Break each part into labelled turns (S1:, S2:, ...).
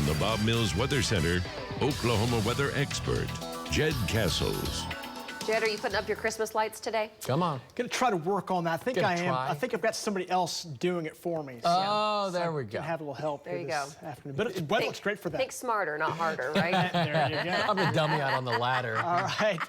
S1: From the Bob Mills Weather Center, Oklahoma weather expert, Jed Castles.
S2: Jed, are you putting up your Christmas lights today?
S3: Come on.
S4: Gonna try to work on that. I think I am.
S3: Try.
S4: I think I've got somebody else doing it for me.
S3: Oh, there we go.
S4: Can have a little help.
S2: There you go.
S4: Afternoon. But the weather looks great for that.
S2: Think smarter, not harder, right?
S4: There you go.
S3: I'm the dummy out on the ladder.
S4: All right.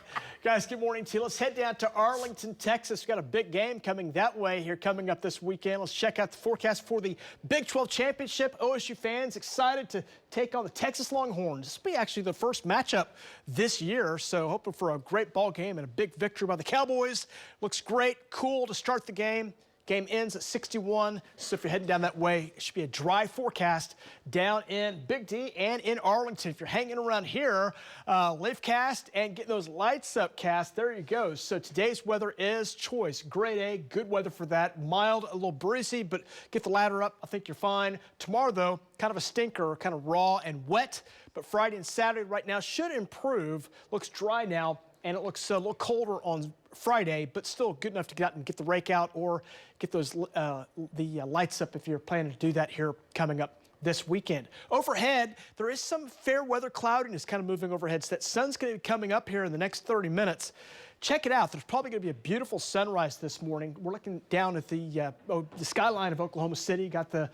S4: Guys, good morning to you. Let's head down to Arlington, Texas. We've got a big game coming that way here coming up this weekend. Let's check out the forecast for the Big 12 Championship. OSU fans excited to take on the Texas Longhorns. This will be actually the first matchup this year, so hoping for a great ball game and a big victory by the Cowboys. Looks great, cool to start the game. Game ends at 61, so if you're heading down that way, it should be a dry forecast down in Big D and in Arlington. If you're hanging around here, live cast and get those lights up cast, there you go. So today's weather is choice. Grade A, good weather for that. Mild, a little breezy, but get the ladder up, I think you're fine. Tomorrow, though, kind of a stinker, kind of raw and wet, but Friday and Saturday right now should improve. Looks dry now, and it looks a little colder on Friday, but still good enough to get out and get the rake out or get those lights up if you're planning to do that here coming up this weekend. Overhead, there is some fair weather cloudiness kind of moving overhead, so that sun's going to be coming up here in the next 30 minutes. Check it out. There's probably going to be a beautiful sunrise this morning. We're looking down at the skyline of Oklahoma City. Got the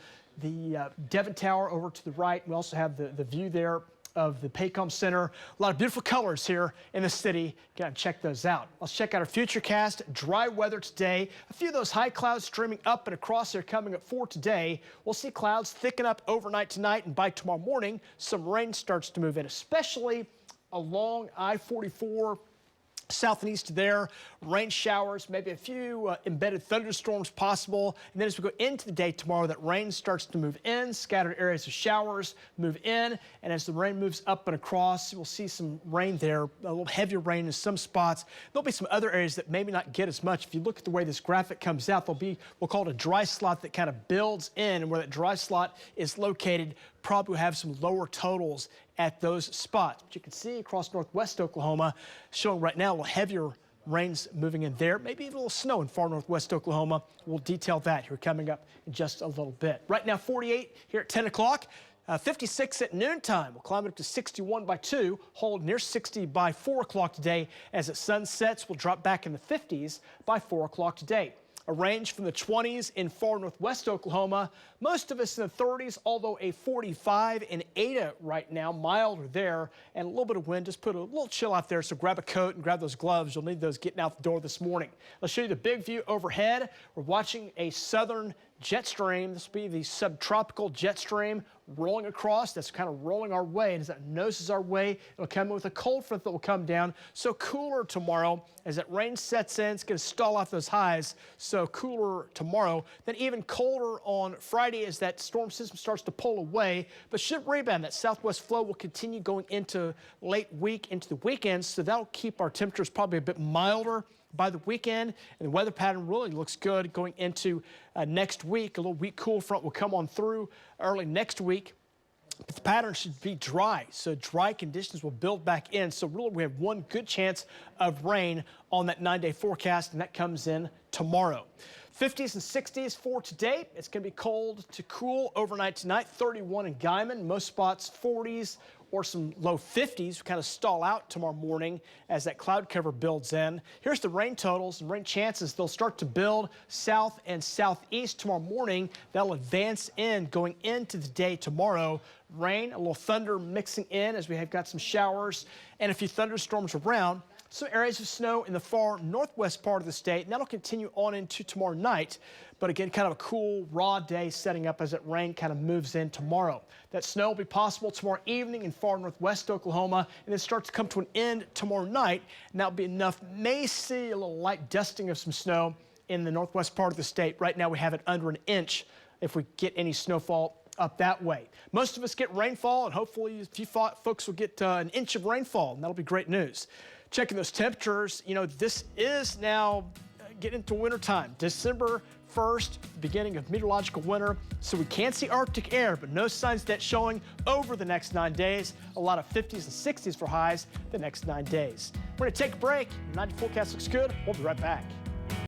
S4: Devon Tower over to the right. We also have the view there of the Paycom Center. A lot of beautiful colors here in the city. Gotta check those out. Let's check out our futurecast. Dry weather today. A few of those high clouds streaming up and across there coming up for today. We'll see clouds thicken up overnight tonight, and by tomorrow morning, some rain starts to move in, especially along I-44 south and east there. Rain showers, maybe a few embedded thunderstorms possible. And then as we go into the day tomorrow, that rain starts to move in. Scattered areas of showers move in. And as the rain moves up and across, we'll see some rain there, a little heavier rain in some spots. There'll be some other areas that maybe not get as much. If you look at the way this graphic comes out, there'll be, we'll call it a dry slot that kind of builds in. And where that dry slot is located, probably will have some lower totals at those spots. But you can see across northwest Oklahoma, showing right now a little heavier rains moving in there, maybe even a little snow in far northwest Oklahoma. We'll detail that here coming up in just a little bit. Right now, 48 here at 10 o'clock. 56 at noontime. We'll climb it up to 61 by 2, hold near 60 by 4 o'clock today. As the sun sets, we'll drop back in the 50s by 4 o'clock today. A range from the 20s in far northwest Oklahoma. Most of us in the 30s, although a 45 in Ada right now, milder there, and a little bit of wind. Just put a little chill out there, so grab a coat and grab those gloves. You'll need those getting out the door this morning. Let's show you the big view overhead. We're watching a southern jet stream. This will be the subtropical jet stream rolling across. That's kind of rolling our way, and as that noses our way, it'll come in with a cold front that will come down. So cooler tomorrow. As that rain sets in, it's going to stall off those highs. So cooler tomorrow. Then even colder on Friday as that storm system starts to pull away, but should rebound. That southwest flow will continue going into late week, into the weekend, so that'll keep our temperatures probably a bit milder by the weekend, and the weather pattern really looks good going into next week. A little weak cool front will come on through early next week. But the pattern should be dry, so dry conditions will build back in. So really we have one good chance of rain on that 9-day forecast, and that comes in tomorrow. 50s and 60s for today. It's going to be cold to cool overnight tonight. 31 in Guyman, most spots 40s or some low 50s. We kind of stall out tomorrow morning as that cloud cover builds in. Here's the rain totals and rain chances. They'll start to build south and southeast tomorrow morning. That'll advance in going into the day tomorrow. Rain, a little thunder mixing in as we have got some showers and a few thunderstorms around. Some areas of snow in the far northwest part of the state, and that'll continue on into tomorrow night. But again, kind of a cool, raw day setting up as that rain kind of moves in tomorrow. That snow will be possible tomorrow evening in far northwest Oklahoma, and then starts to come to an end tomorrow night. And that'll be enough. May see a little light dusting of some snow in the northwest part of the state. Right now, we have it under an inch if we get any snowfall up that way. Most of us get rainfall, and hopefully a few folks will get an inch of rainfall, and that'll be great news. Checking those temperatures, you know, this is now getting into winter time. December 1st, beginning of meteorological winter, so we can see Arctic air, but no signs of that showing over the next 9 days. A lot of 50s and 60s for highs the next 9 days. We're going to take a break. 90 forecast looks good. We'll be right back.